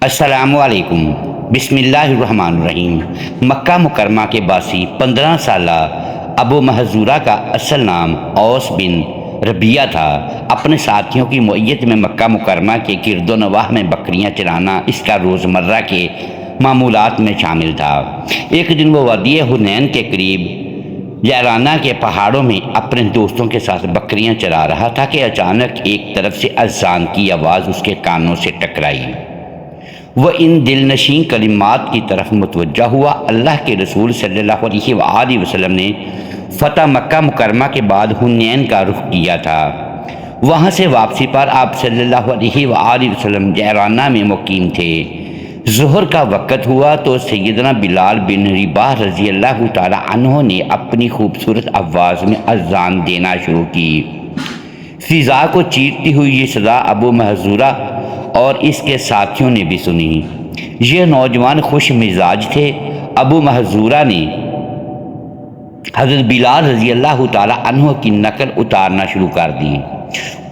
السلام علیکم۔ بسم اللہ الرحمن الرحیم۔ مکہ مکرمہ کے باسی 15 سالہ ابو محذورہ کا اصل نام اوس بن ربیعہ تھا۔ اپنے ساتھیوں کی معیت میں مکہ مکرمہ کے گرد و نواح میں بکریاں چرانا اس کا روزمرہ کے معمولات میں شامل تھا۔ ایک دن وہ وادی حنین کے قریب جعرانہ کے پہاڑوں میں اپنے دوستوں کے ساتھ بکریاں چرا رہا تھا کہ اچانک ایک طرف سے اذان کی آواز اس کے کانوں سے ٹکرائی۔ وہ ان دل نشین کلمات کی طرف متوجہ ہوا۔ اللہ کے رسول صلی اللہ علیہ وآلہ وسلم نے فتح مکہ مکرمہ کے بعد حنین کا رخ کیا تھا۔ وہاں سے واپسی پر آپ صلی اللہ علیہ وآلہ وسلم جعرانہ میں مقیم تھے۔ ظہر کا وقت ہوا تو سیدنا بلال بن رباح رضی اللہ تعالی عنہ نے اپنی خوبصورت آواز میں اذان دینا شروع کی۔ فضا کو چیرتی ہوئی یہ صدا ابو محذورہ اور اس کے ساتھیوں نے بھی سنی۔ یہ نوجوان خوش مزاج تھے۔ ابو محذورہ نے حضرت بلال رضی اللہ تعالی عنہ کی نقل اتارنا شروع کر دی۔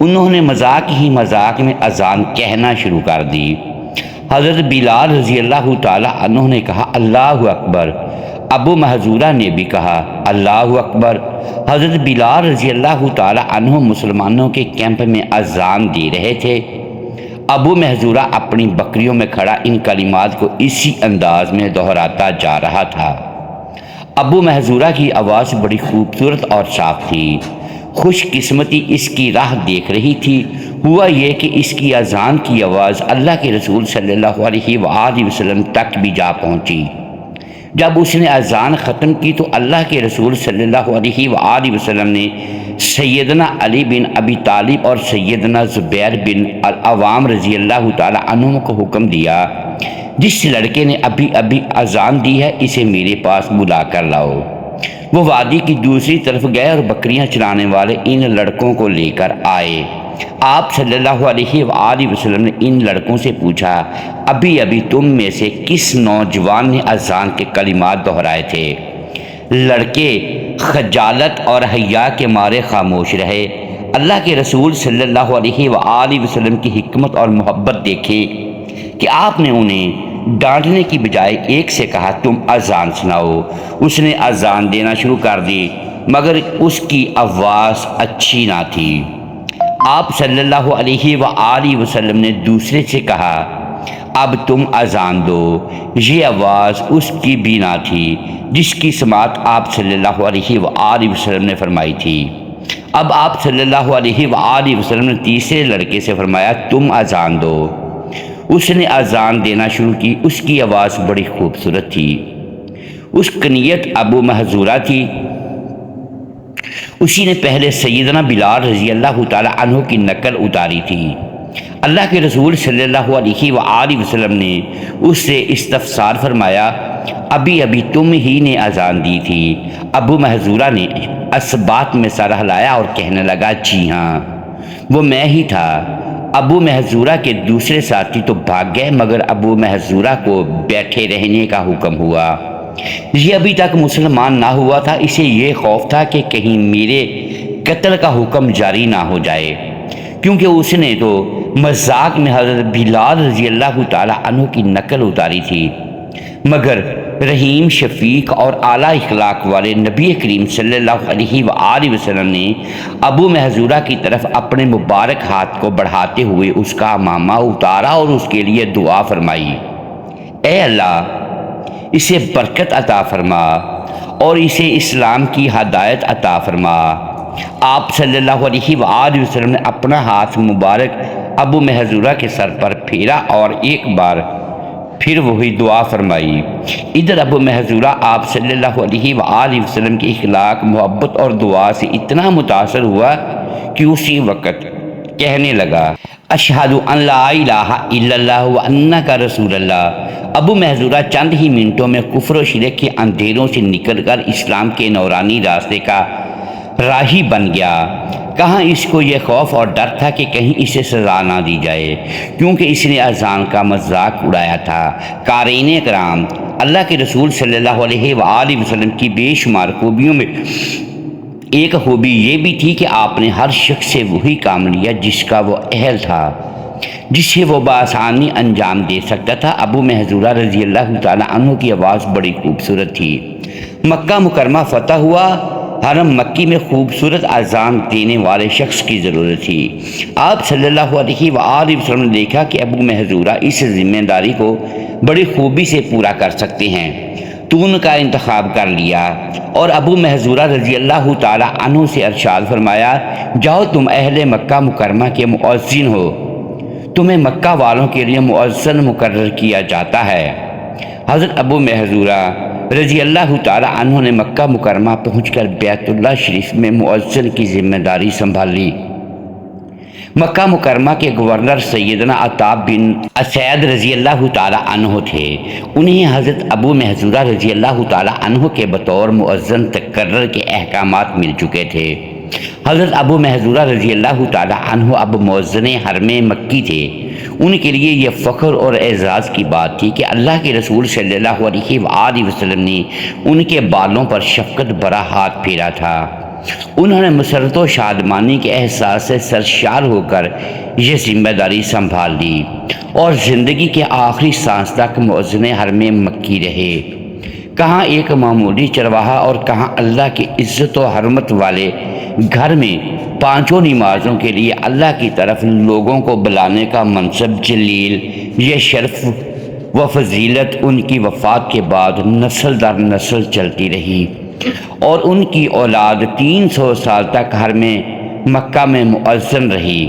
انہوں نے مذاق ہی مذاق میں اذان کہنا شروع کر دی۔ حضرت بلال رضی اللہ تعالی عنہ نے کہا اللہ اکبر۔ ابو محذورہ نے بھی کہا اللہ اکبر۔ حضرت بلال رضی اللہ تعالی عنہ مسلمانوں کے کیمپ میں اذان دے رہے تھے۔ ابو محذورہ اپنی بکریوں میں کھڑا ان کلمات کو اسی انداز میں دہراتا جا رہا تھا۔ ابو محذورہ کی آواز بڑی خوبصورت اور صاف تھی۔ خوش قسمتی اس کی راہ دیکھ رہی تھی۔ ہوا یہ کہ اس کی اذان کی آواز اللہ کے رسول صلی اللہ علیہ وآلہ وسلم تک بھی جا پہنچی۔ جب اس نے اذان ختم کی تو اللہ کے رسول صلی اللہ علیہ وآلہ وسلم نے سیدنا علی بن ابی طالب اور سیدنا زبیر بن العوام رضی اللہ تعالی عنہم کو حکم دیا جس لڑکے نے ابھی اذان دی ہے اسے میرے پاس بلا کر لاؤ۔ وہ وادی کی دوسری طرف گئے اور بکریاں چرانے والے ان لڑکوں کو لے کر آئے۔ آپ صلی اللہ علیہ وآلہ وسلم نے ان لڑکوں سے پوچھا ابھی تم میں سے کس نوجوان نے اذان کے کلمات دہرائے تھے؟ لڑکے خجالت اور حیا کے مارے خاموش رہے۔ اللہ کے رسول صلی اللہ علیہ وآلہ وسلم کی حکمت اور محبت دیکھے کہ آپ نے انہیں ڈانٹنے کی بجائے ایک سے کہا تم اذان سناؤ۔ اس نے اذان دینا شروع کر دی مگر اس کی آواز اچھی نہ تھی۔ آپ صلی اللہ علیہ وآلہ وسلم نے دوسرے سے کہا اب تم اذان دو۔ یہ آواز اس کی بھی نہ تھی جس کی سماعت آپ صلی اللہ علیہ وآلہ وسلم نے فرمائی تھی۔ اب آپ صلی اللہ علیہ وآلہ وسلم نے تیسرے لڑکے سے فرمایا تم اذان دو۔ اس نے اذان دینا شروع کی۔ اس کی آواز بڑی خوبصورت تھی۔ اس کی نیت ابو محذورہ تھی۔ اسی نے پہلے سیدنا بلال رضی اللہ تعالی عنہ کی نقل اتاری تھی۔ اللہ کے رسول صلی اللہ علیہ وآلہ وسلم نے اس سے استفسار فرمایا ابھی تم ہی نے اذان دی تھی؟ ابو محذورہ نے اثبات میں سر ہلایا اور کہنے لگا جی ہاں وہ میں ہی تھا۔ ابو محذورہ کے دوسرے ساتھی تو بھاگ گئے مگر ابو محذورہ کو بیٹھے رہنے کا حکم ہوا۔ یہ ابھی تک مسلمان نہ ہوا تھا۔ اسے یہ خوف تھا کہ کہیں میرے قتل کا حکم جاری نہ ہو جائے کیونکہ اس نے تو مذاق میں حضرت بلال رضی اللہ تعالی عنہ کی نقل اتاری تھی۔ مگر رحیم شفیق اور اعلیٰ اخلاق والے نبی کریم صلی اللہ علیہ وآلہ وسلم نے ابو محذورہ کی طرف اپنے مبارک ہاتھ کو بڑھاتے ہوئے اس کا عمامہ اتارا اور اس کے لیے دعا فرمائی اے اللہ اسے برکت عطا فرما اور اسے اسلام کی ہدایت عطا فرما۔ آپ صلی اللہ علیہ وآلہ وسلم نے اپنا ہاتھ مبارک ابو محذورہ کے سر پر پھیرا اور ایک بار پھر وہی دعا فرمائی۔ ادھر ابو محذورہ آپ صلی اللہ علیہ وآلہ وسلم کی اخلاق محبت اور دعا سے اتنا متاثر ہوا کہ اسی وقت کہنے لگا اشہد ان لا الہ الا اللہ وانک رسول اللہ۔ ابو محذورہ چند ہی منٹوں میں کفر و شرک کے اندھیروں سے نکل کر اسلام کے نورانی راستے کا راہی بن گیا۔ کہاں اس کو یہ خوف اور ڈر تھا کہ کہیں اسے سزا نہ دی جائے کیونکہ اس نے اذان کا مذاق اڑایا تھا۔ قارئین کرام، اللہ کے رسول صلی اللہ علیہ وآلہ وسلم کی بے شمار خوبیوں میں ایک خوبی یہ بھی تھی کہ آپ نے ہر شخص سے وہی کام لیا جس کا وہ اہل تھا۔ جسے وہ بآسانی انجام دے سکتا تھا۔ ابو محذورہ رضی اللہ تعالیٰ عنہ کی آواز بڑی خوبصورت تھی۔ مکہ مکرمہ فتح ہوا، حرم مکی میں خوبصورت اذان دینے والے شخص کی ضرورت تھی۔ آپ صلی اللہ علیہ وآلہ وسلم نے دیکھا کہ ابو محذورہ اس ذمہ داری کو بڑی خوبی سے پورا کر سکتے ہیں، تو ان کا انتخاب کر لیا اور ابو محذورہ رضی اللہ تعالیٰ عنہ سے ارشاد فرمایا، جاؤ تم اہل مکہ مکرمہ کے مؤذن ہو، تمہیں مکہ والوں کے لیے مؤذن مقرر کیا جاتا ہے۔ حضرت ابو محذورہ رضی اللہ تعالیٰ عنہ نے مکہ مکرمہ پہنچ کر بیت اللہ شریف میں مؤذن کی ذمہ داری سنبھالی۔ مکہ مکرمہ کے گورنر سیدنا عطاب بن اسید رضی اللہ تعالیٰ عنہ تھے۔ انہیں حضرت ابو محذورہ رضی اللہ تعالیٰ عنہ کے بطور مؤذن تقرر کے احکامات مل چکے تھے۔ حضرت ابو محذورہ رضی اللہ تعالیٰ عنہ اب مؤذن حرم مکی تھے۔ ان کے لیے یہ فخر اور اعزاز کی بات تھی کہ اللہ کے رسول صلی اللہ علیہ وآلہ وسلم نے ان کے بالوں پر شفقت بھرا ہاتھ پھیرا تھا۔ انہوں نے مسرت و شادمانی کے احساس سے سرشار ہو کر یہ ذمہ داری سنبھال لی اور زندگی کے آخری سانس تک مؤذن حرم مکی رہے۔ کہاں ایک معمولی چرواہا اور کہاں اللہ کی عزت و حرمت والے گھر میں پانچوں نمازوں کے لیے اللہ کی طرف لوگوں کو بلانے کا منصب جلیل۔ یہ شرف و فضیلت ان کی وفات کے بعد نسل در نسل چلتی رہی اور ان کی اولاد 300 سال تک حرم مکہ میں مؤذن رہی۔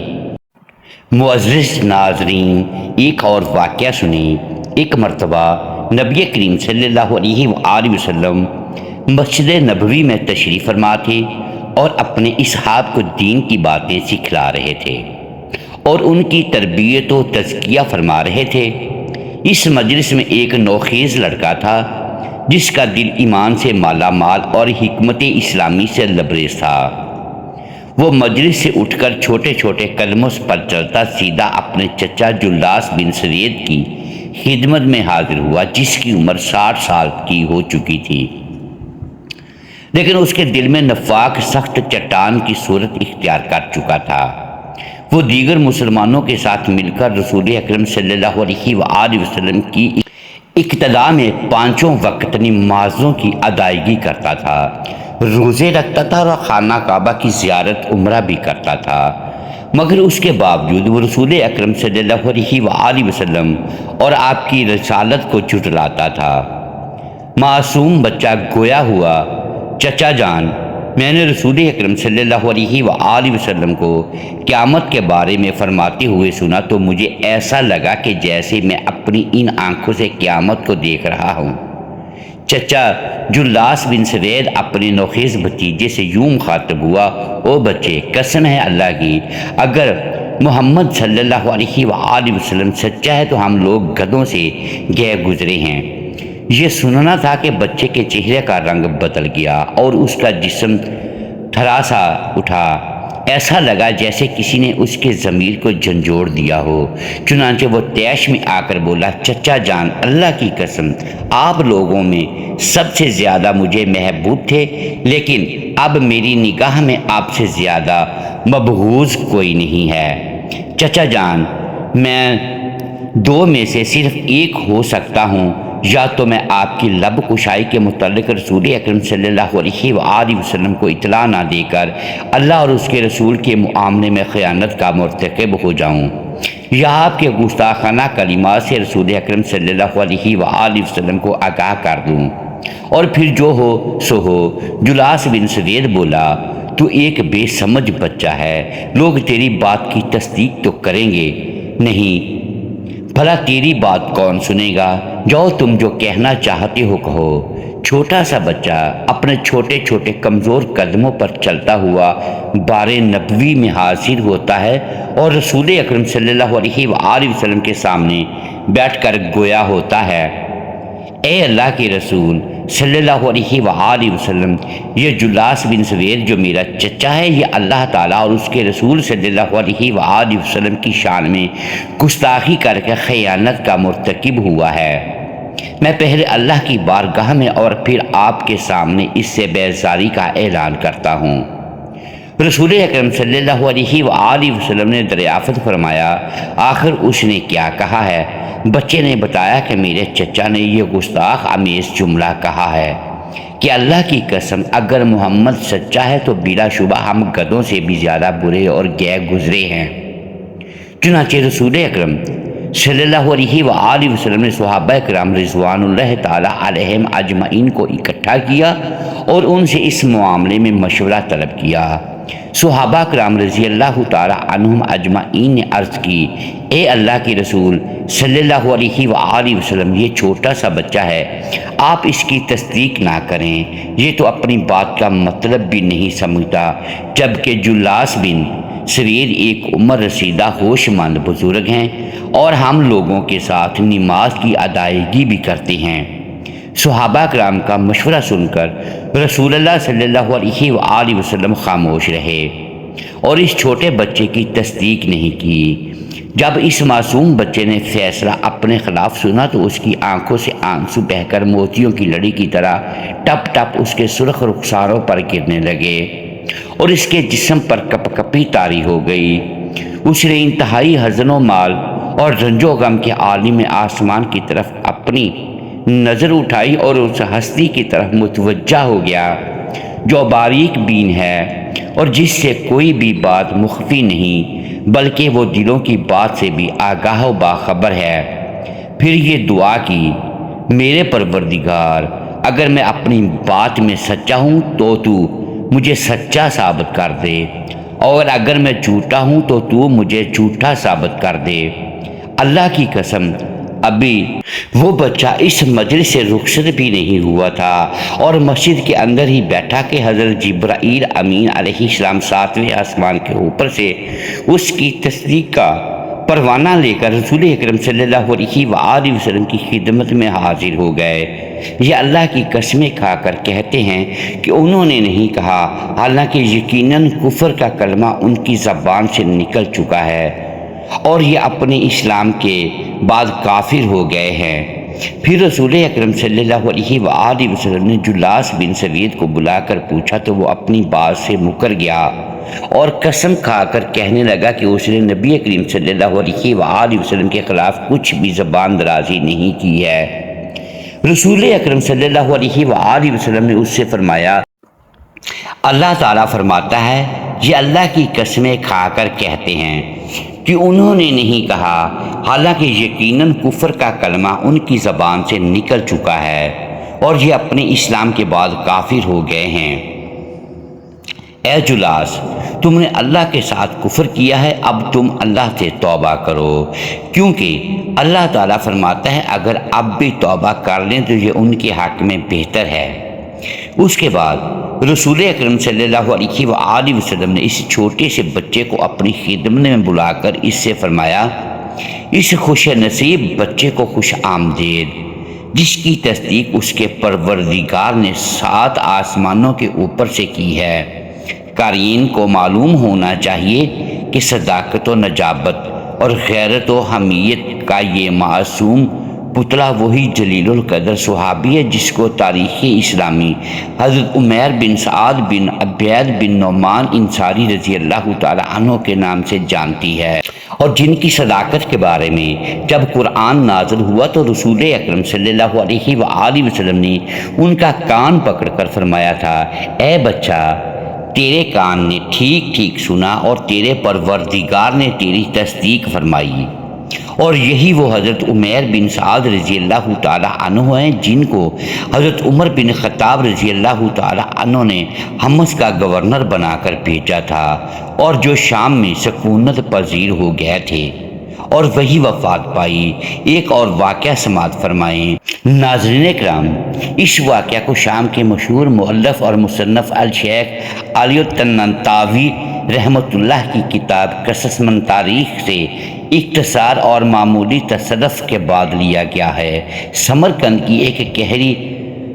معزز ناظرین، ایک اور واقعہ سنیں۔ ایک مرتبہ نبی کریم صلی اللہ علیہ وآلہ وسلم مسجد نبوی میں تشریف فرما تھے اور اپنے اصحاب کو دین کی باتیں سکھلا رہے تھے اور ان کی تربیت و تزکیہ فرما رہے تھے۔ اس مجلس میں ایک نوخیز لڑکا تھا جس کا دل ایمان سے مالا مال اور حکمت اسلامی سے لبریز تھا۔ وہ مجلس سے اٹھ کر چھوٹے چھوٹے قدموں پر چلتا سیدھا اپنے چچا جلاس بن سرید کی خدمت میں حاضر ہوا، جس کی عمر 60 سال کی ہو چکی تھی، لیکن اس کے دل میں نفاق سخت چٹان کی صورت اختیار کر چکا تھا۔ وہ دیگر مسلمانوں کے ساتھ مل کر رسول اکرم صلی اللہ علیہ وآلہ وسلم کی اقتداء میں پانچوں وقت نمازوں کی ادائیگی کرتا تھا، روزے رکھتا تھا اور خانہ کعبہ کی زیارت عمرہ بھی کرتا تھا، مگر اس کے باوجود وہ رسول اکرم صلی اللہ علیہ وآلہ وسلم اور آپ کی رسالت کو جھٹلاتا تھا۔ معصوم بچہ گویا ہوا، چچا جان، میں نے رسول اکرم صلی اللہ علیہ وآلہ وسلم کو قیامت کے بارے میں فرماتے ہوئے سنا تو مجھے ایسا لگا کہ جیسے میں اپنی ان آنکھوں سے قیامت کو دیکھ رہا ہوں۔ چچا جلاس بن سوید اپنے نوخیز بھتیجے سے یوں مخاطب ہوا، او بچے، قسم ہے اللہ کی، اگر محمد صلی اللہ علیہ وآلہ وسلم سچا ہے تو ہم لوگ گدھوں سے گئے گزرے ہیں۔ یہ سننا تھا کہ بچے کے چہرے کا رنگ بدل گیا اور اس کا جسم تھراسا اٹھا، ایسا لگا جیسے کسی نے اس کے ضمیر کو جھنجھوڑ دیا ہو۔ چنانچہ وہ طیش میں آ کر بولا، چچا جان، اللہ کی قسم، آپ لوگوں میں سب سے زیادہ مجھے محبوب تھے، لیکن اب میری نگاہ میں آپ سے زیادہ مبغوض کوئی نہیں ہے۔ چچا جان، میں دو میں سے صرف ایک ہو سکتا ہوں، یا تو میں آپ کی لب کشائی کے متعلق رسول اکرم صلی اللہ علیہ وآلہ وسلم کو اطلاع نہ دے کر اللہ اور اس کے رسول کے معاملے میں خیانت کا مرتکب ہو جاؤں، یا آپ کے گستاخانہ کلمات سے رسول اکرم صلی اللہ علیہ وآلہ وسلم کو آگاہ کر دوں، اور پھر جو ہو سو ہو۔ جلاس بن سوید بولا، تو ایک بے سمجھ بچہ ہے، لوگ تیری بات کی تصدیق تو کریں گے نہیں، بھلا تیری بات کون سنے گا؟ جاؤ، تم جو کہنا چاہتے ہو کہو۔ چھوٹا سا بچہ اپنے چھوٹے چھوٹے کمزور قدموں پر چلتا ہوا بار نبوی میں حاضر ہوتا ہے اور رسول اکرم صلی اللہ علیہ وآلہ وسلم کے سامنے بیٹھ کر گویا ہوتا ہے، اے اللہ کے رسول صلی اللہ علیہ وآلہ وسلم، یہ جلاس بن سوید جو میرا چچا ہے، یہ اللہ تعالیٰ اور اس کے رسول صلی اللہ علیہ وآلہ وسلم کی شان میں گستاخی کر کے خیانت کا مرتکب ہوا ہے۔ میں پہلے اللہ کی بارگاہ میں اور پھر آپ کے سامنے اس سے بیزاری کا اعلان کرتا ہوں۔ رسول اکرم صلی اللہ علیہ وآلہ وسلم نے دریافت فرمایا، آخر اس نے کیا کہا ہے؟ بچے نے بتایا کہ میرے چچا نے یہ گستاخ آمیز جملہ کہا ہے کہ اللہ کی قسم اگر محمد سچا ہے تو بلا شبہ ہم گدھوں سے بھی زیادہ برے اور گئے گزرے ہیں۔ چنانچہ رسول اکرم صلی اللہ علیہ وآلہ وسلم نے صحابہ کرام رضوان اللہ تعالیٰ علیہم اجمعین کو اکٹھا کیا اور ان سے اس معاملے میں مشورہ طلب کیا۔ صحابہ کرام رضی اللہ تعالیٰ عنہم اجمعین نے عرض کی، اے اللہ کے رسول صلی اللہ علیہ وآلہ وسلم، یہ چھوٹا سا بچہ ہے، آپ اس کی تصدیق نہ کریں، یہ تو اپنی بات کا مطلب بھی نہیں سمجھتا، جبکہ جلاس بن سریر ایک عمر رسیدہ ہوش مند بزرگ ہیں اور ہم لوگوں کے ساتھ نماز کی ادائیگی بھی کرتے ہیں۔ صحابہ کرام کا مشورہ سن کر رسول اللہ صلی اللہ علیہ وآلہ وسلم خاموش رہے اور اس چھوٹے بچے کی تصدیق نہیں کی۔ جب اس معصوم بچے نے فیصلہ اپنے خلاف سنا تو اس کی آنکھوں سے آنسو بہہ کر موتیوں کی لڑی کی طرح ٹپ ٹپ اس کے سرخ رخساروں پر گرنے لگے اور اس کے جسم پر کپ کپی طاری ہو گئی۔ اس نے انتہائی حزن و مال اور رنج و غم کے عالم آسمان کی طرف اپنی نظر اٹھائی اور اس ہستی کی طرف متوجہ ہو گیا جو باریک بین ہے اور جس سے کوئی بھی بات مخفی نہیں بلکہ وہ دلوں کی بات سے بھی آگاہ و باخبر ہے۔ پھر یہ دعا کی، میرے پروردگار، اگر میں اپنی بات میں سچا ہوں تو تو مجھے سچا ثابت کر دے، اور اگر میں جھوٹا ہوں تو تو مجھے جھوٹا ثابت کر دے۔ اللہ کی قسم ابھی وہ بچہ اس مجلس سے رخصت بھی نہیں ہوا تھا اور مسجد کے اندر ہی بیٹھا کہ حضرت جبرائیل امین علیہ السلام 7ویں آسمان کے اوپر سے اس کی تصدیق کا پروانہ لے کر رسول اکرم صلی اللہ علیہ وآلہ وسلم کی خدمت میں حاضر ہو گئے۔ یہ اللہ کی قسمیں کھا کر کہتے ہیں کہ انہوں نے نہیں کہا، حالانکہ یقیناً کفر کا کلمہ ان کی زبان سے نکل چکا ہے اور یہ اپنے اسلام کے بعد کافر ہو گئے ہیں۔ پھر رسول اکرم صلی اللہ علیہ وآلہ وسلم نے جلاس بن سوید کو بلا کر پوچھا تو وہ اپنی بات سے مکر گیا اور قسم کھا کر کہنے لگا کہ اس نے نبی کریم صلی اللہ علیہ وآلہ وسلم کے خلاف کچھ بھی زبان درازی نہیں کی ہے۔ رسول اکرم صلی اللہ علیہ وآلہ وسلم نے اس سے فرمایا، اللہ تعالیٰ فرماتا ہے، یہ اللہ کی قسمیں کھا کر کہتے ہیں کہ انہوں نے نہیں کہا، حالانکہ یقیناً کفر کا کلمہ ان کی زبان سے نکل چکا ہے اور یہ اپنے اسلام کے بعد کافر ہو گئے ہیں۔ اے جلاس، تم نے اللہ کے ساتھ کفر کیا ہے، اب تم اللہ سے توبہ کرو، کیونکہ اللہ تعالیٰ فرماتا ہے اگر اب بھی توبہ کر لیں تو یہ ان کے حق میں بہتر ہے۔ اس کے بعد رسول اکرم صلی اللہ علیہ وآلہ وسلم نے اس چھوٹے سے بچے کو اپنی خدمت میں بلا کر اس سے فرمایا، اس خوش نصیب بچے کو خوش آمدید جس کی تصدیق اس کے پروردگار نے 7 آسمانوں کے اوپر سے کی ہے۔ قارئین کو معلوم ہونا چاہیے کہ صداقت و نجابت اور غیرت و حمیت کا یہ معصوم پتلا وہی جلیل القدر صحابی ہے جس کو تاریخ اسلامی حضرت عمیر بن سعد بن عبید بن نعمان انصاری رضی اللہ تعالی عنہ کے نام سے جانتی ہے، اور جن کی صداقت کے بارے میں جب قرآن نازل ہوا تو رسول اکرم صلی اللہ علیہ وآلہ وسلم نے ان کا کان پکڑ کر فرمایا تھا، اے بچہ، تیرے کان نے ٹھیک ٹھیک سنا اور تیرے پروردگار نے تیری تصدیق فرمائی۔ اور یہی وہ حضرت عمیر بن سعد رضی اللہ تعالی عنہ ہیں جن کو حضرت عمر بن خطاب رضی اللہ تعالی عنہ نے حمص کا گورنر بنا کر بھیجا تھا اور جو شام میں سکونت پذیر ہو گئے تھے اور وہی وفات پائی۔ ایک اور واقعہ سماعت فرمائیں۔ ناظرین کرام، اس واقعہ کو شام کے مشہور مؤلف اور مصنف الشیخ علی الطنطاوی رحمۃ اللہ کی کتاب قصص من تاریخ سے اختصار اور معمولی تصرف کے بعد لیا گیا ہے۔ سمرقند کی ایک گہری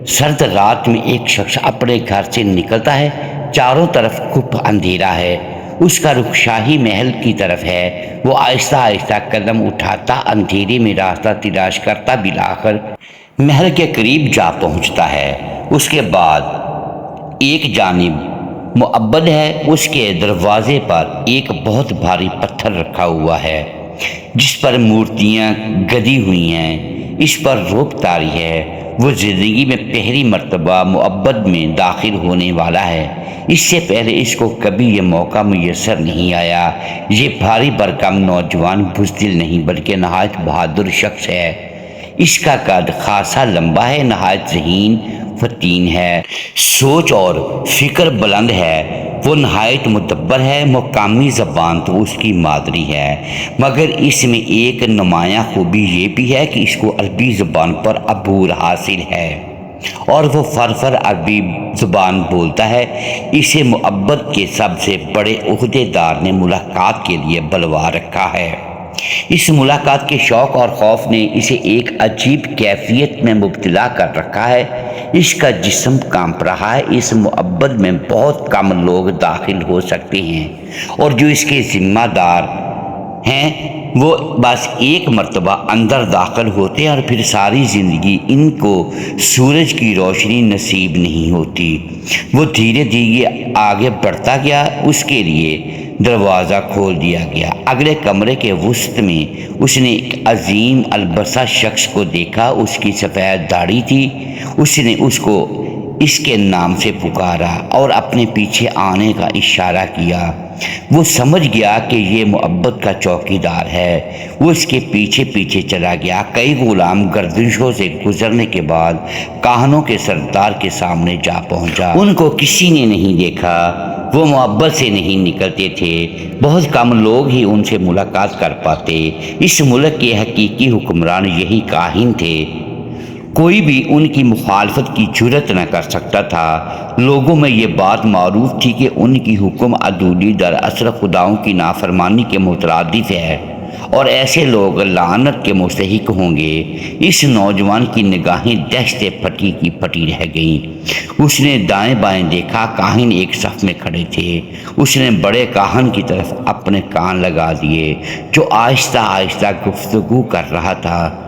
سرد رات میں ایک شخص اپنے گھر سے نکلتا ہے، چاروں طرف گھپ اندھیرا ہے، اس کا رخ شاہی محل کی طرف ہے۔ وہ آہستہ آہستہ قدم اٹھاتا اندھیرے میں راستہ تلاش کرتا بالآخر محل کے قریب جا پہنچتا ہے۔ اس کے بعد ایک جانب معبد ہے اس کے دروازے پر ایک بہت بھاری پتھر رکھا ہوا ہے جس پر مورتیاں گدی ہوئی ہیں، اس پر روپ طاری ہے۔ وہ زندگی میں پہلی مرتبہ معبد میں داخل ہونے والا ہے، اس سے پہلے اس کو کبھی یہ موقع میسر نہیں آیا۔ یہ بھاری بھرکم نوجوان بزدل نہیں بلکہ نہایت بہادر شخص ہے۔ اس کا قد خاصا لمبا ہے، نہایت ذہین فطین ہے، سوچ اور فکر بلند ہے۔ وہ نہایت مدبر ہے، مقامی زبان تو اس کی مادری ہے، مگر اس میں ایک نمایاں خوبی یہ بھی ہے کہ اس کو عربی زبان پر عبور حاصل ہے اور وہ فر عربی زبان بولتا ہے۔ اسے معبد کے سب سے بڑے عہدے دار نے ملاقات کے لیے بلوا رکھا ہے۔ اس ملاقات کے شوق اور خوف نے اسے ایک عجیب کیفیت میں مبتلا کر رکھا ہے۔ اس کا جسم کانپ رہا ہے۔ اس معبد میں بہت کم لوگ داخل ہو سکتے ہیں اور جو اس کے ذمہ دار ہیں وہ بس ایک مرتبہ اندر داخل ہوتے ہیں اور پھر ساری زندگی ان کو سورج کی روشنی نصیب نہیں ہوتی۔ وہ دھیرے دھیرے آگے بڑھتا گیا، اس کے لیے دروازہ کھول دیا گیا۔ اگلے کمرے کے وسط میں اس نے ایک عظیم البسہ شخص کو دیکھا، اس کی سفید داڑھی تھی۔ اس نے اس کو اس کے نام سے پکارا اور اپنے پیچھے آنے کا اشارہ کیا۔ وہ سمجھ گیا کہ یہ معبد کا چوکیدار ہے۔ وہ اس کے پیچھے پیچھے چلا گیا۔ کئی غلام گردشوں سے گزرنے کے بعد کاہنوں کے سردار کے سامنے جا پہنچا۔ ان کو کسی نے نہیں دیکھا، وہ معبد سے نہیں نکلتے تھے، بہت کم لوگ ہی ان سے ملاقات کر پاتے۔ اس ملک کے حقیقی حکمران یہی کاہن تھے، کوئی بھی ان کی مخالفت کی جرت نہ کر سکتا تھا۔ لوگوں میں یہ بات معروف تھی کہ ان کی حکم عدولی دراصل خداؤں کی نافرمانی کے مترادف ہے اور ایسے لوگ لعنت کے مستحق ہوں گے۔ اس نوجوان کی نگاہیں دہشت پھٹی کی پھٹی رہ گئیں۔ اس نے دائیں بائیں دیکھا، کاہن ایک صف میں کھڑے تھے۔ اس نے بڑے کاہن کی طرف اپنے کان لگا دیے جو آہستہ آہستہ گفتگو کر رہا تھا۔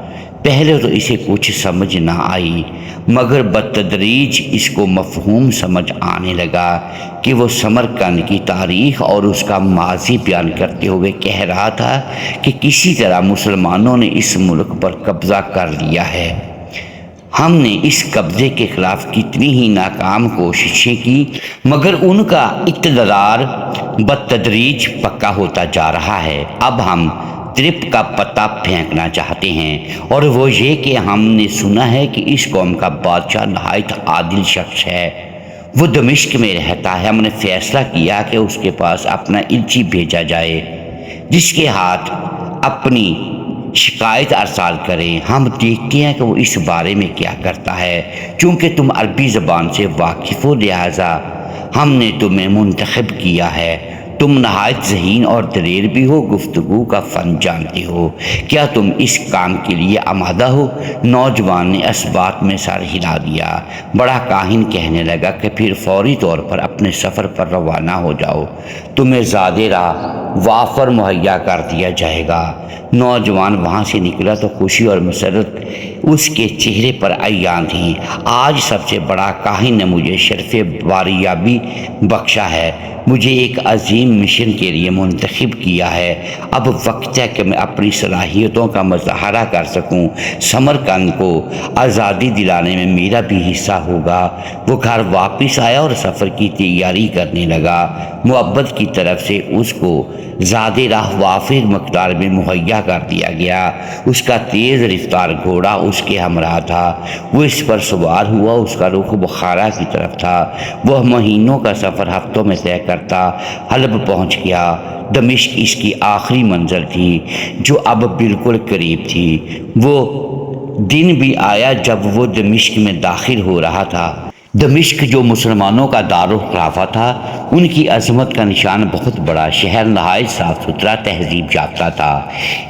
پہلے تو اسے کچھ سمجھ نہ آئی، مگر بتدریج اس کو مفہوم سمجھ آنے لگا کہ وہ سمرقند کی تاریخ اور اس کا ماضی بیان کرتے ہوئے کہہ رہا تھا کہ کسی طرح مسلمانوں نے اس ملک پر قبضہ کر لیا ہے۔ ہم نے اس قبضے کے خلاف کتنی ہی ناکام کوششیں کی، مگر ان کا اقتدار بتدریج پکا ہوتا جا رہا ہے۔ اب ہم ترپ کا پتہ پھینکنا چاہتے ہیں، اور وہ یہ کہ ہم نے سنا ہے کہ اس قوم کا بادشاہ نہایت عادل شخص ہے۔ وہ دمشق میں رہتا ہے۔ ہم نے فیصلہ کیا کہ اس کے پاس اپنا ایلچی بھیجا جائے جس کے ہاتھ اپنی شکایت ارسال کریں۔ ہم دیکھتے ہیں کہ وہ اس بارے میں کیا کرتا ہے۔ چونکہ تم عربی زبان سے واقف ہو، لہٰذا ہم نے تمہیں منتخب کیا ہے۔ تم نہایت ذہین اور دلیر بھی ہو، گفتگو کا فن جانتے ہو۔ کیا تم اس کام کے لیے آمادہ ہو؟ نوجوان نے اثبات میں سر ہلا دیا۔ بڑا کاہن کہنے لگا کہ پھر فوری طور پر اپنے سفر پر روانہ ہو جاؤ، تمہیں زیادہ راہ وافر مہیا کر دیا جائے گا۔ نوجوان وہاں سے نکلا تو خوشی اور مسرت اس کے چہرے پر عیاں تھیں۔ آج سب سے بڑا کاہن نے مجھے شرف باریابی بخشا ہے، مجھے ایک عظیم مشن کے لیے منتخب کیا ہے۔ اب وقت ہے کہ میں اپنی صلاحیتوں کا مظاہرہ کر سکوں۔ سمرقند کو آزادی دلانے میں میرا بھی حصہ ہوگا۔ وہ گھر واپس آیا اور سفر کی تیاری کرنے لگا۔ معبد کی طرف سے اس کو زیادہ راہ وافر مقدار میں مہیا کر دیا گیا۔ اس کا تیز رفتار گھوڑا اس کے ہمراہ تھا۔ وہ اس پر سوار ہوا، اس کا رخ بخارا کی طرف تھا۔ وہ مہینوں کا سفر ہفتوں میں طے کرتا حلب پہنچ گیا۔ دمشق اس کی آخری منزل تھی جو اب بالکل قریب تھی۔ وہ دن بھی آیا جب وہ دمشق میں داخل ہو رہا تھا۔ دمشق جو مسلمانوں کا دارالخلافہ تھا، ان کی عظمت کا نشان بہت بڑا شہر، نہایت صاف ستھرا، تہذیب یافتہ تھا۔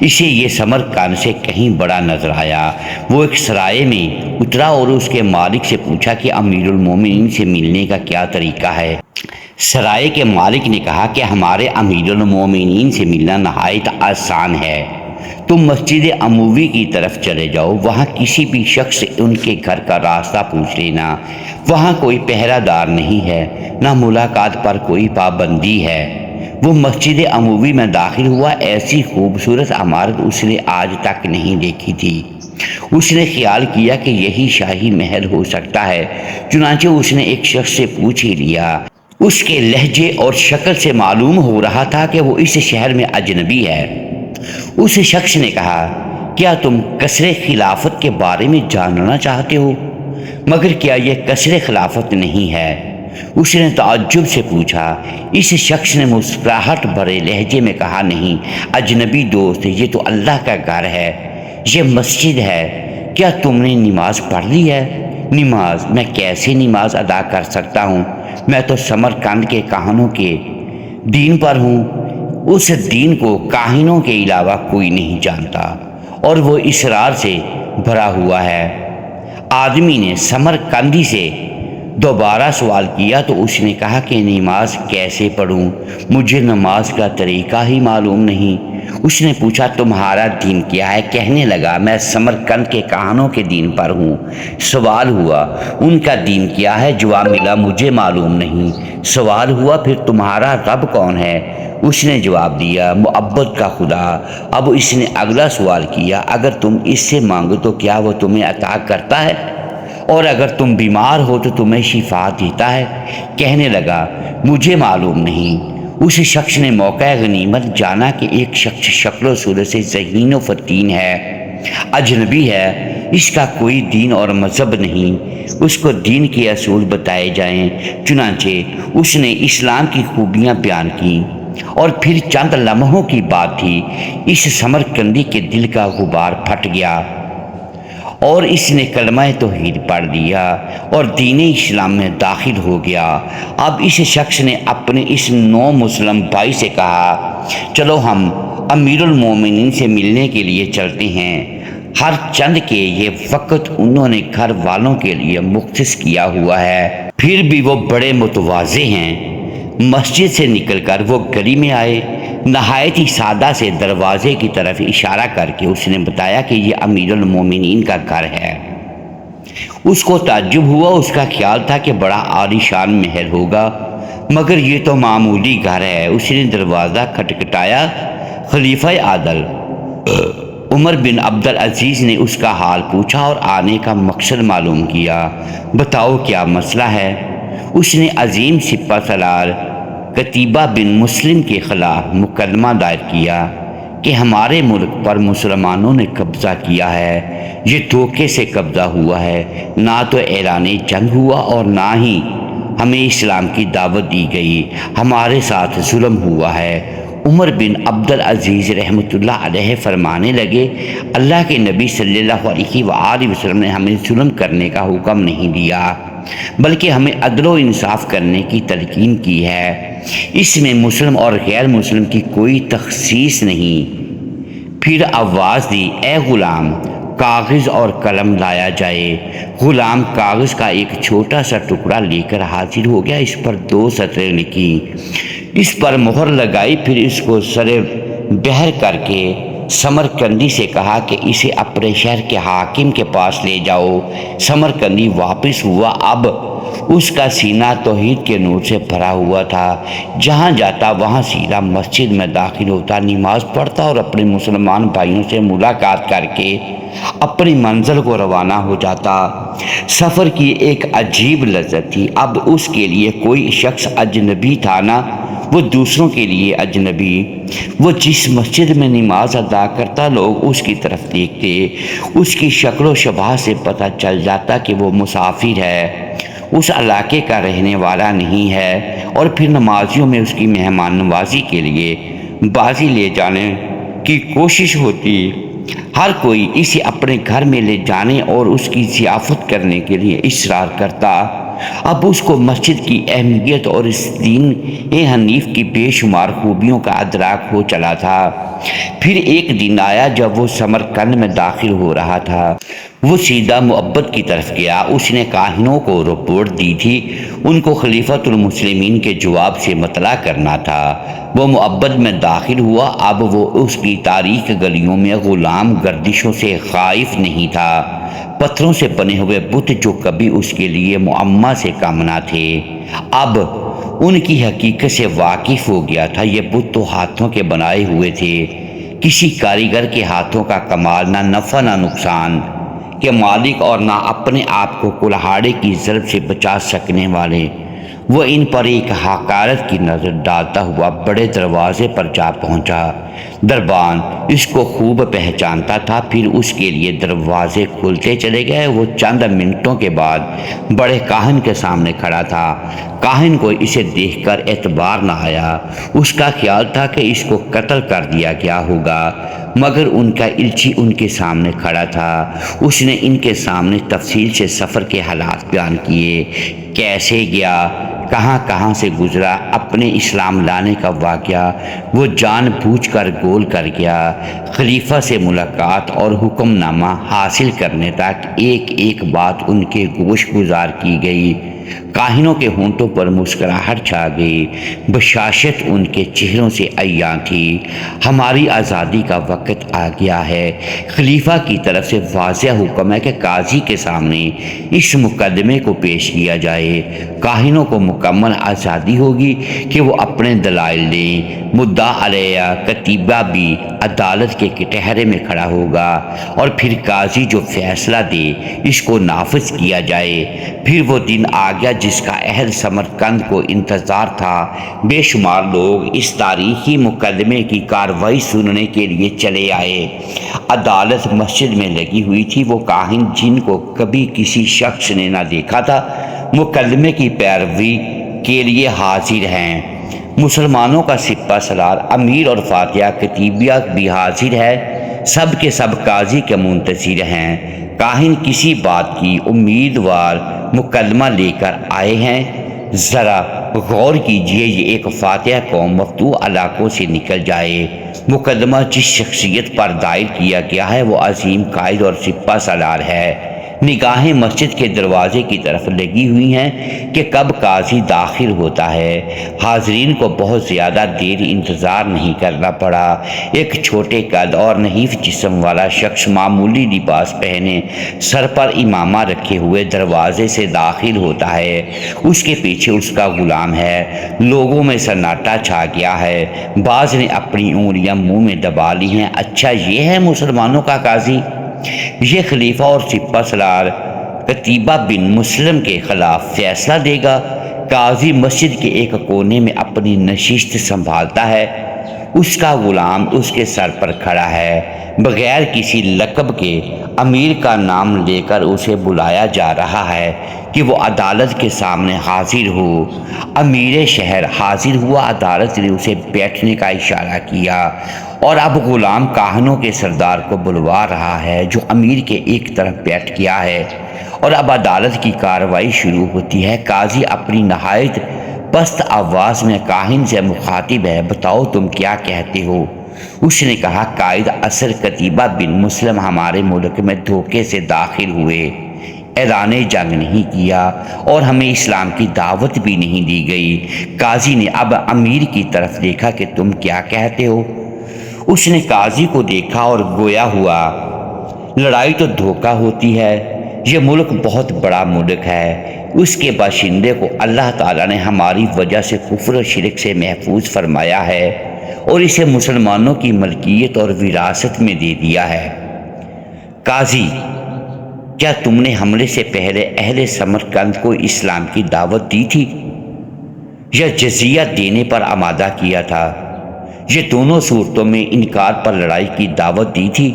اسے یہ سمرقند سے کہیں بڑا نظر آیا۔ وہ ایک سرائے میں اترا اور اس کے مالک سے پوچھا کہ امیر المومنین سے ملنے کا کیا طریقہ ہے۔ سرائے کے مالک نے کہا کہ ہمارے امیر المومنین سے ملنا نہایت آسان ہے، تم مسجد عموی کی طرف چلے جاؤ، وہاں کسی بھی شخص سے ان کے گھر کا راستہ پوچھ لینا، وہاں کوئی پہرہ دار نہیں ہے، نہ ملاقات پر کوئی پابندی ہے۔ وہ مسجد عموی میں داخل ہوا، ایسی خوبصورت عمارت اس نے آج تک نہیں دیکھی تھی۔ اس نے خیال کیا کہ یہی شاہی محل ہو سکتا ہے، چنانچہ اس نے ایک شخص سے پوچھ ہی لیا۔ اس کے لہجے اور شکل سے معلوم ہو رہا تھا کہ وہ اس شہر میں اجنبی ہے۔ اس شخص نے کہا، کیا تم قصر خلافت کے بارے میں جاننا چاہتے ہو؟ مگر کیا یہ قصر خلافت نہیں ہے؟ اس نے تعجب سے پوچھا۔ اس شخص نے مسکراہٹ بھرے لہجے میں کہا، نہیں اجنبی دوست، یہ تو اللہ کا گھر ہے، یہ مسجد ہے۔ کیا تم نے نماز پڑھ لی ہے؟ نماز؟ میں کیسے نماز ادا کر سکتا ہوں؟ میں تو سمرقند کے کاہنوں کے دین پر ہوں۔ اس دین کو کاہنوں کے علاوہ کوئی نہیں جانتا، اور وہ اسرار سے بھرا ہوا ہے۔ آدمی نے سمرقندی سے دوبارہ سوال کیا تو اس نے کہا کہ نماز کیسے پڑھوں؟ مجھے نماز کا طریقہ ہی معلوم نہیں۔ اس نے پوچھا، تمہارا دین کیا ہے؟ کہنے لگا، میں سمرقند کے کاہنوں کے دین پر ہوں۔ سوال ہوا، ان کا دین کیا ہے؟ جواب ملا، مجھے معلوم نہیں۔ سوال ہوا، پھر تمہارا رب کون ہے؟ اس نے جواب دیا، معبد کا خدا۔ اب اس نے اگلا سوال کیا، اگر تم اس سے مانگو تو کیا وہ تمہیں عطا کرتا ہے؟ اور اگر تم بیمار ہو تو تمہیں شفا دیتا ہے؟ کہنے لگا، مجھے معلوم نہیں۔ اس شخص نے موقع غنیمت جانا کہ ایک شخص شکل و صورت سے ذہین و فتین ہے، اجنبی ہے، اس کا کوئی دین اور مذہب نہیں، اس کو دین کے اصول بتائے جائیں۔ چنانچہ اس نے اسلام کی خوبیاں بیان کیں، اور پھر چند لمحوں کی بات تھی، اس سمرقندی کے دل کا غبار پھٹ گیا اور اس نے کلمہ توحید پڑھ لیا اور دین اسلام میں داخل ہو گیا۔ اب اس شخص نے اپنے اس نو مسلم بھائی سے کہا، چلو ہم امیر المومنین سے ملنے کے لیے چلتے ہیں۔ ہر چند کے یہ وقت انہوں نے گھر والوں کے لیے مختص کیا ہوا ہے، پھر بھی وہ بڑے متواضع ہیں۔ مسجد سے نکل کر وہ گلی میں آئے، نہایت ہی سادہ سے دروازے کی طرف اشارہ کر کے اس نے بتایا کہ یہ امیر المومنین کا گھر ہے۔ اس کو تعجب ہوا، اس کا خیال تھا کہ بڑا عالی شان محل ہوگا، مگر یہ تو معمولی گھر ہے۔ اس نے دروازہ کھٹکھٹایا۔ خلیفہ عادل عمر بن عبدالعزیز نے اس کا حال پوچھا اور آنے کا مقصد معلوم کیا۔ بتاؤ کیا مسئلہ ہے؟ اس نے عظیم سپہ سالار قتیبہ بن مسلم کے خلاف مقدمہ دائر کیا کہ ہمارے ملک پر مسلمانوں نے قبضہ کیا ہے، یہ دھوکے سے قبضہ ہوا ہے، نہ تو اعلان جنگ ہوا اور نہ ہی ہمیں اسلام کی دعوت دی گئی، ہمارے ساتھ ظلم ہوا ہے۔ عمر بن عبدالعزیز رحمۃ اللہ علیہ فرمانے لگے، اللہ کے نبی صلی اللہ علیہ وآلہ وسلم نے ہمیں ظلم کرنے کا حکم نہیں دیا، بلکہ ہمیں عدل و انصاف کرنے کی تلقین کی ہے۔ اس میں مسلم اور غیر مسلم کی کوئی تخصیص نہیں۔ پھر آواز دی، اے غلام، کاغذ اور قلم لایا جائے۔ غلام کاغذ کا ایک چھوٹا سا ٹکڑا لے کر حاضر ہو گیا، اس پر 2 سطریں لکھی، اس پر مہر لگائی، پھر اس کو سر بحر کر کے سمرقندی سے کہا کہ اسے اپنے شہر کے حاکم کے پاس لے جاؤ۔ سمرقندی واپس ہوا۔ اب اس کا سینہ توحید کے نور سے بھرا ہوا تھا، جہاں جاتا وہاں سیدھا مسجد میں داخل ہوتا، نماز پڑھتا اور اپنے مسلمان بھائیوں سے ملاقات کر کے اپنی منزل کو روانہ ہو جاتا۔ سفر کی ایک عجیب لذت تھی۔ اب اس کے لیے کوئی شخص اجنبی تھا نہ وہ دوسروں کے لیے اجنبی۔ وہ جس مسجد میں نماز ادا کرتا، لوگ اس کی طرف دیکھتے، اس کی شکل و شبہ سے پتہ چل جاتا کہ وہ مسافر ہے، اس علاقے کا رہنے والا نہیں ہے، اور پھر نمازیوں میں اس کی مہمان نوازی کے لیے بازی لے جانے کی کوشش ہوتی۔ ہر کوئی اسے اپنے گھر میں لے جانے اور اس کی ضیافت کرنے کے لیے اصرار کرتا۔ اب اس کو مسجد کی اہمیت اور اس دین حنیف کی بے شمار خوبیوں کا ادراک ہو چلا تھا۔ پھر ایک دن آیا جب وہ سمرقند میں داخل ہو رہا تھا۔ وہ سیدھا معبد کی طرف گیا۔ اس نے کاہنوں کو رپورٹ دی تھی، ان کو خلیفۃ المسلمین کے جواب سے مطلع کرنا تھا۔ وہ معبد میں داخل ہوا۔ اب وہ اس کی تاریک گلیوں میں غلام گردشوں سے خائف نہیں تھا۔ پتھروں سے بنے ہوئے بت جو کبھی اس کے لیے معمہ سے کم نہ تھے، اب ان کی حقیقت سے واقف ہو گیا تھا۔ یہ بت تو ہاتھوں کے بنائے ہوئے تھے، کسی کاریگر کے ہاتھوں کا کمال، نہ نفع نہ نقصان کے مالک اور نہ اپنے آپ کو کلہاڑے کی ضرب سے بچا سکنے والے۔ وہ ان پر ایک حقارت کی نظر ڈالتا ہوا بڑے دروازے پر جا پہنچا۔ دربان اس کو خوب پہچانتا تھا، پھر اس کے لیے دروازے کھلتے چلے گئے۔ وہ چند منٹوں کے بعد بڑے کاہن کے سامنے کھڑا تھا۔ کاہن کو اسے دیکھ کر اعتبار نہ آیا۔ اس کا خیال تھا کہ اس کو قتل کر دیا گیا ہوگا، مگر ان کا الچی ان کے سامنے کھڑا تھا۔ اس نے ان کے سامنے تفصیل سے سفر کے حالات بیان کیے، کیسے گیا، کہاں کہاں سے گزرا، اپنے اسلام لانے کا واقعہ وہ جان بوجھ کر گول کر گیا۔ خلیفہ سے ملاقات اور حکم نامہ حاصل کرنے تک ایک ایک بات ان کے گوش گزار کی گئی۔ کاہنوں کے ہونٹوں پر مسکراہٹ چھا گئی، بشاشت ان کے چہروں سے عیاں تھی۔ ہماری آزادی کا وقت آ گیا ہے۔ خلیفہ کی طرف سے واضح حکم ہے کہ قاضی کے سامنے اس مقدمے کو پیش کیا جائے۔ کاہنوں کو مکمل آزادی ہوگی کہ وہ اپنے دلائل دیں۔ مدعا علیہ کتیبہ بھی عدالت کے کٹہرے میں کھڑا ہوگا اور پھر قاضی جو فیصلہ دے اس کو نافذ کیا جائے۔ پھر وہ دن آ گیا جس کا اہل سمرقند کو انتظار تھا۔ بے شمار لوگ اس تاریخی مقدمے کی کارروائی سننے کے لیے چلے آئے۔ عدالت مسجد میں لگی ہوئی تھی۔ وہ کاہن جن کو کبھی کسی شخص نے نہ دیکھا تھا، مقدمے کی پیروی کے لیے حاضر ہیں۔ مسلمانوں کا سپہ سالار، امیر اور فاتحہ کتیبہ بھی حاضر ہے۔ سب کے سب قاضی کے منتظر ہیں۔ کاہن کسی بات کی امیدوار مقدمہ لے کر آئے ہیں۔ ذرا غور کیجئے، یہ ایک فاتح قوم مفتوح علاقوں سے نکل جائے۔ مقدمہ جس شخصیت پر دائر کیا گیا ہے وہ عظیم قائد اور سپہ سالار ہے۔ نگاہیں مسجد کے دروازے کی طرف لگی ہوئی ہیں کہ کب قاضی داخل ہوتا ہے۔ حاضرین کو بہت زیادہ دیر انتظار نہیں کرنا پڑا۔ ایک چھوٹے قد اور نحیف جسم والا شخص معمولی لباس پہنے، سر پر امامہ رکھے ہوئے دروازے سے داخل ہوتا ہے۔ اس کے پیچھے اس کا غلام ہے۔ لوگوں میں سناٹا چھا گیا ہے۔ بعض نے اپنی انگلیاں منہ میں دبا لی ہیں۔ اچھا، یہ ہے مسلمانوں کا قاضی؟ یہ خلیفہ اور سپہ سالار قتیبہ بن مسلم کے خلاف فیصلہ دے گا۔ قاضی مسجد کے ایک کونے میں اپنی نشست سنبھالتا ہے۔ اس کا غلام اس کے سر پر کھڑا ہے۔ بغیر کسی لقب کے امیر کا نام لے کر اسے بلایا جا رہا ہے کہ وہ عدالت کے سامنے حاضر ہو۔ امیر شہر حاضر ہوا۔ عدالت نے اسے بیٹھنے کا اشارہ کیا اور اب غلام کاہنوں کے سردار کو بلوا رہا ہے جو امیر کے ایک طرف بیٹھ گیا ہے، اور اب عدالت کی کارروائی شروع ہوتی ہے۔ قاضی اپنی نہایت پست آواز میں کاہن سے مخاطب ہے۔ بتاؤ تم کیا کہتے ہو؟ اس نے کہا، قائد اثر قتیبہ بن مسلم ہمارے ملک میں دھوکے سے داخل ہوئے، اعلان جنگ نہیں کیا اور ہمیں اسلام کی دعوت بھی نہیں دی گئی۔ قاضی نے اب امیر کی طرف دیکھا کہ تم کیا کہتے ہو؟ اس نے قاضی کو دیکھا اور گویا ہوا، لڑائی تو دھوکہ ہوتی ہے۔ یہ ملک بہت بڑا ملک ہے۔ اس کے باشندے کو اللہ تعالیٰ نے ہماری وجہ سے کفر و شرک سے محفوظ فرمایا ہے اور اسے مسلمانوں کی ملکیت اور وراثت میں دے دیا ہے۔ قاضی، کیا تم نے حملے سے پہلے اہل سمرقند کو اسلام کی دعوت دی تھی یا جزیہ دینے پر آمادہ کیا تھا؟ یہ دونوں صورتوں میں انکار پر لڑائی کی دعوت دی تھی۔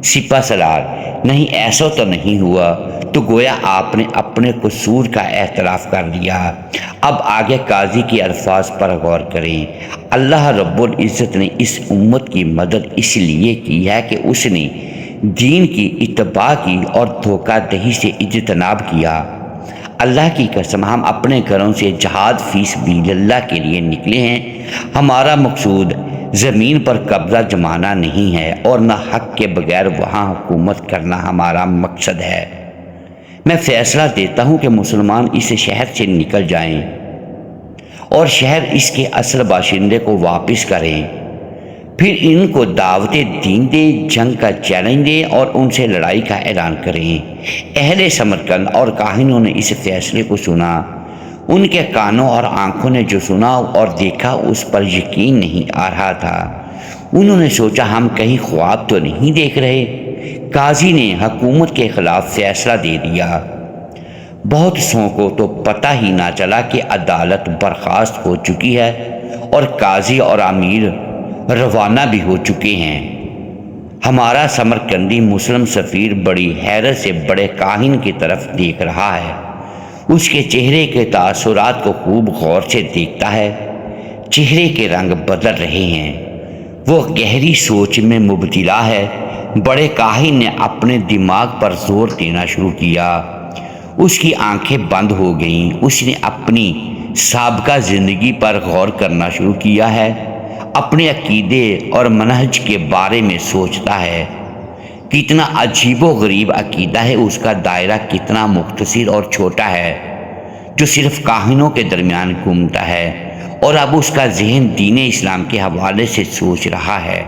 سپہ سالار، نہیں، ایسا تو نہیں ہوا۔ تو گویا آپ نے اپنے قصور کا اعتراف کر لیا۔ اب آگے قاضی کے الفاظ پر غور کریں۔ اللہ رب العزت نے اس امت کی مدد اس لیے کی ہے کہ اس نے دین کی اتباع کی اور دھوکہ دہی سے اجتناب کیا۔ اللہ کی قسم ہم اپنے گھروں سے جہاد فی سبیل اللہ کے لیے نکلے ہیں۔ ہمارا مقصود زمین پر قبضہ جمانا نہیں ہے اور نہ حق کے بغیر وہاں حکومت کرنا ہمارا مقصد ہے۔ میں فیصلہ دیتا ہوں کہ مسلمان اس شہر سے نکل جائیں اور شہر اس کے اصل باشندے کو واپس کریں، پھر ان کو دعوت دین دیں، جنگ کا چیلنج دیں اور ان سے لڑائی کا اعلان کریں۔ اہل سمرقند اور کاہنوں نے اس فیصلے کو سنا۔ ان کے کانوں اور آنکھوں نے جو سنا اور دیکھا اس پر یقین نہیں آ رہا تھا۔ انہوں نے سوچا ہم کہیں خواب تو نہیں دیکھ رہے۔ قاضی نے حکومت کے خلاف فیصلہ دے دیا۔ بہت سو کو تو پتہ ہی نہ چلا کہ عدالت برخاست ہو چکی ہے اور قاضی اور امیر روانہ بھی ہو چکے ہیں۔ ہمارا سمرقندی مسلم سفیر بڑی حیرت سے بڑے کاہن کی طرف دیکھ رہا ہے۔ اس کے چہرے کے تاثرات کو خوب غور سے دیکھتا ہے۔ چہرے کے رنگ بدل رہے ہیں، وہ گہری سوچ میں مبتلا ہے۔ بڑے کاہن نے اپنے دماغ پر زور دینا شروع کیا۔ اس کی آنکھیں بند ہو گئیں۔ اس نے اپنی سابقہ زندگی پر غور کرنا شروع کیا ہے، اپنے عقیدے اور منہج کے بارے میں سوچتا ہے۔ کتنا عجیب و غریب عقیدہ ہے، اس کا دائرہ کتنا مختصر اور چھوٹا ہے جو صرف کاہنوں کے درمیان گھومتا ہے، اور اب اس کا ذہن دین اسلام کے حوالے سے سوچ رہا ہے۔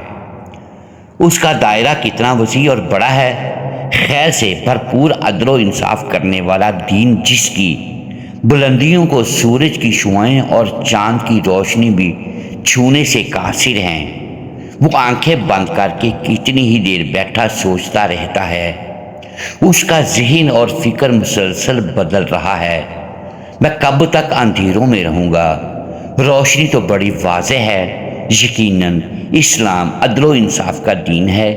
اس کا دائرہ کتنا وسیع اور بڑا ہے۔ خیر سے بھرپور عدل و انصاف کرنے والا دین، جس کی بلندیوں کو سورج کی شعاعیں اور چاند کی روشنی بھی چھونے سے قاصر ہیں۔ وہ آنکھیں بند کر کے کتنی ہی دیر بیٹھا سوچتا رہتا ہے۔ اس کا ذہن اور فکر مسلسل بدل رہا ہے۔ میں کب تک اندھیروں میں رہوں گا؟ روشنی تو بڑی واضح ہے۔ یقیناً اسلام عدل و انصاف کا دین ہے،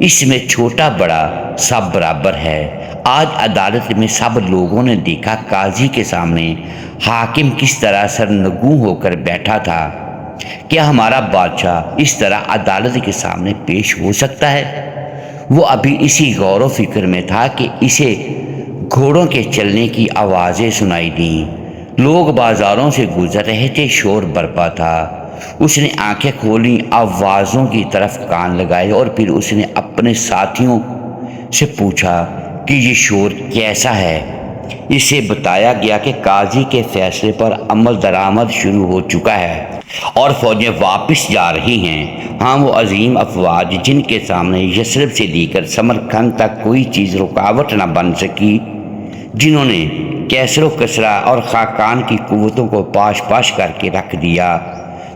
اس میں چھوٹا بڑا سب برابر ہے۔ آج عدالت میں سب لوگوں نے دیکھا قاضی کے سامنے حاکم کس طرح سرنگوں ہو کر بیٹھا تھا۔ کیا ہمارا بادشاہ اس طرح عدالت کے سامنے پیش ہو سکتا ہے؟ وہ ابھی اسی غور و فکر میں تھا کہ اسے گھوڑوں کے چلنے کی آوازیں سنائی دیں۔ لوگ بازاروں سے گزر رہے تھے، شور برپا تھا۔ اس نے آنکھیں کھولیں، آوازوں کی طرف کان لگائے اور پھر اس نے اپنے ساتھیوں سے پوچھا کہ یہ شور کیسا ہے۔ اسے بتایا گیا کہ قاضی کے فیصلے پر عمل درآمد شروع ہو چکا ہے اور فوجیں واپس جا رہی ہیں۔ ہاں، وہ عظیم افواج جن کے سامنے یثرب سے لے کر سمرقند تک کوئی چیز رکاوٹ نہ بن سکی، جنہوں نے کیسر و کسرا اور خاقان کی قوتوں کو پاش پاش کر کے رکھ دیا،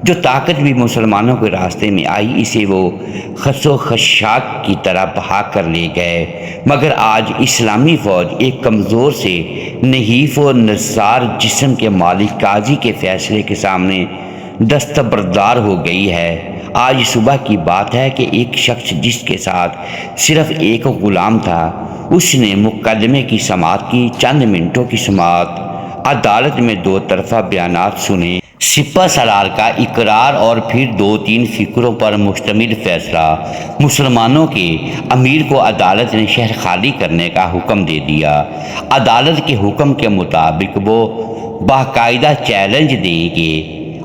جو طاقت بھی مسلمانوں کے راستے میں آئی اسے وہ خس و خشاک کی طرح بہا کر لے گئے۔ مگر آج اسلامی فوج ایک کمزور سے نحیف و نزار جسم کے مالک قاضی کے فیصلے کے سامنے دستبردار ہو گئی ہے۔ آج صبح کی بات ہے کہ ایک شخص جس کے ساتھ صرف ایک غلام تھا، اس نے مقدمے کی سماعت کی۔ چند منٹوں کی سماعت، عدالت میں دو طرفہ بیانات سنے، سپہ سالار کا اقرار اور پھر 2-3 فقروں پر مشتمل فیصلہ۔ مسلمانوں کے امیر کو عدالت نے شہر خالی کرنے کا حکم دے دیا۔ عدالت کے حکم کے مطابق وہ باقاعدہ چیلنج دیں گے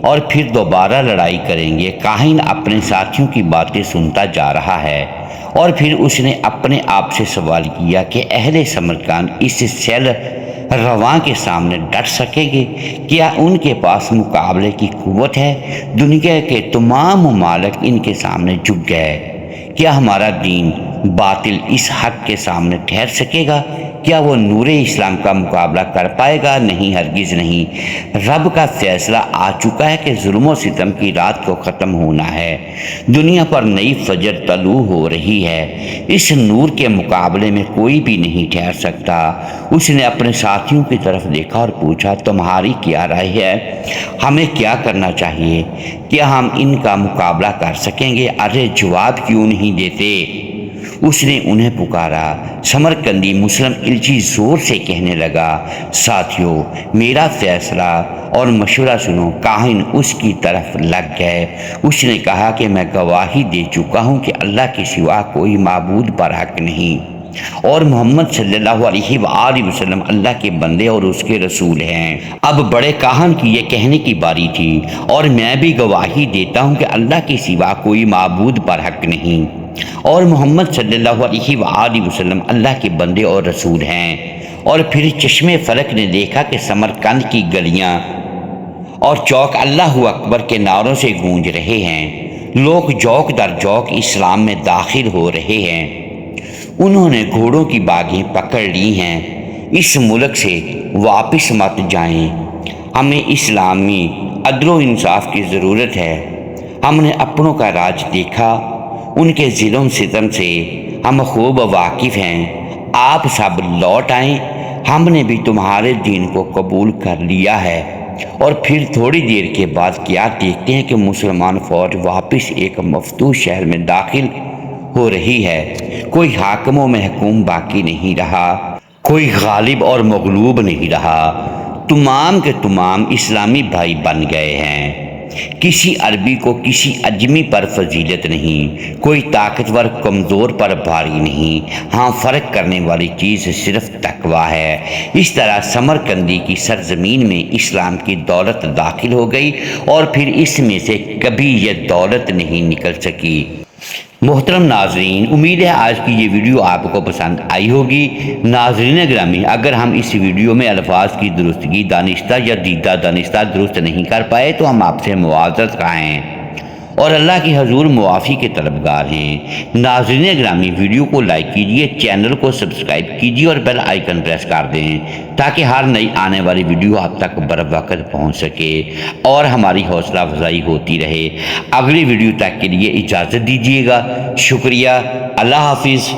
اور پھر دوبارہ لڑائی کریں گے۔ کاہن اپنے ساتھیوں کی باتیں سنتا جا رہا ہے اور پھر اس نے اپنے آپ سے سوال کیا کہ اہل سمرقند اس سیل رواں کے سامنے ڈٹ سکے گے؟ کیا ان کے پاس مقابلے کی قوت ہے؟ دنیا کے تمام ممالک ان کے سامنے جھک گئے۔ کیا ہمارا دین باطل اس حق کے سامنے ٹھہر سکے گا؟ کیا وہ نور اسلام کا مقابلہ کر پائے گا؟ نہیں، ہرگز نہیں۔ رب کا فیصلہ آ چکا ہے کہ ظلم و ستم کی رات کو ختم ہونا ہے۔ دنیا پر نئی فجر طلوع ہو رہی ہے۔ اس نور کے مقابلے میں کوئی بھی نہیں ٹھہر سکتا۔ اس نے اپنے ساتھیوں کی طرف دیکھا اور پوچھا، تمہاری کیا رائے ہے؟ ہمیں کیا کرنا چاہیے؟ کیا ہم ان کا مقابلہ کر سکیں گے؟ ارے جواب کیوں نہیں دیتے؟ اس نے انہیں پکارا۔ سمرقندی مسلم الچی زور سے کہنے لگا، ساتھیو میرا فیصلہ اور مشورہ سنو۔ کاہن اس کی طرف لگ گئے۔ اس نے کہا کہ میں گواہی دے چکا ہوں کہ اللہ کے سوا کوئی معبود برحق نہیں، اور محمد صلی اللہ علیہ وآلہ وسلم اللہ کے بندے اور اس کے رسول ہیں۔ اب بڑے کاہن کی یہ کہنے کی باری تھی، اور میں بھی گواہی دیتا ہوں کہ اللہ کے سوا کوئی معبود برحق نہیں، اور محمد صلی اللہ علیہ وآلہ وسلم اللہ کے بندے اور رسول ہیں۔ اور پھر چشم فلک نے دیکھا کہ سمرقند کی گلیاں اور چوک اللہ اکبر کے نعروں سے گونج رہے ہیں۔ لوگ جوک در جوک اسلام میں داخل ہو رہے ہیں۔ انہوں نے گھوڑوں کی باگیں پکڑ لی ہیں۔ اس ملک سے واپس مت جائیں، ہمیں اسلامی عدل و انصاف کی ضرورت ہے۔ ہم نے اپنوں کا راج دیکھا، ان کے ظلم ستم سے ہم خوب واقف ہیں۔ آپ سب لوٹ آئیں، ہم نے بھی تمہارے دین کو قبول کر لیا ہے۔ اور پھر تھوڑی دیر کے بعد کیا دیکھتے ہیں کہ مسلمان فوج واپس ایک مفتوح شہر میں داخل ہو رہی ہے۔ کوئی حاکم و محکوم باقی نہیں رہا، کوئی غالب اور مغلوب نہیں رہا، تمام کے تمام اسلامی بھائی بن گئے ہیں۔ کسی عربی کو کسی عجمی پر فضیلت نہیں، کوئی طاقتور کمزور پر بھاری نہیں۔ ہاں فرق کرنے والی چیز صرف تقویٰ ہے۔ اس طرح سمرقندی کی سرزمین میں اسلام کی دولت داخل ہو گئی، اور پھر اس میں سے کبھی یہ دولت نہیں نکل سکی۔ محترم ناظرین، امید ہے آج کی یہ ویڈیو آپ کو پسند آئی ہوگی۔ ناظرین گرامی، اگر ہم اس ویڈیو میں الفاظ کی درستگی دانستہ یا دیدہ دانستہ درست نہیں کر پائے تو ہم آپ سے معذرت خواہ ہیں اور اللہ کی حضور معافی کے طلبگار ہیں۔ ناظرین گرامی، ویڈیو کو لائک کیجئے، چینل کو سبسکرائب کیجئے اور بیل آئیکن پریس کر دیں تاکہ ہر نئی آنے والی ویڈیو آپ تک بر وقت پہنچ سکے اور ہماری حوصلہ افزائی ہوتی رہے۔ اگلی ویڈیو تک کے لیے اجازت دیجیے گا۔ شکریہ۔ اللہ حافظ۔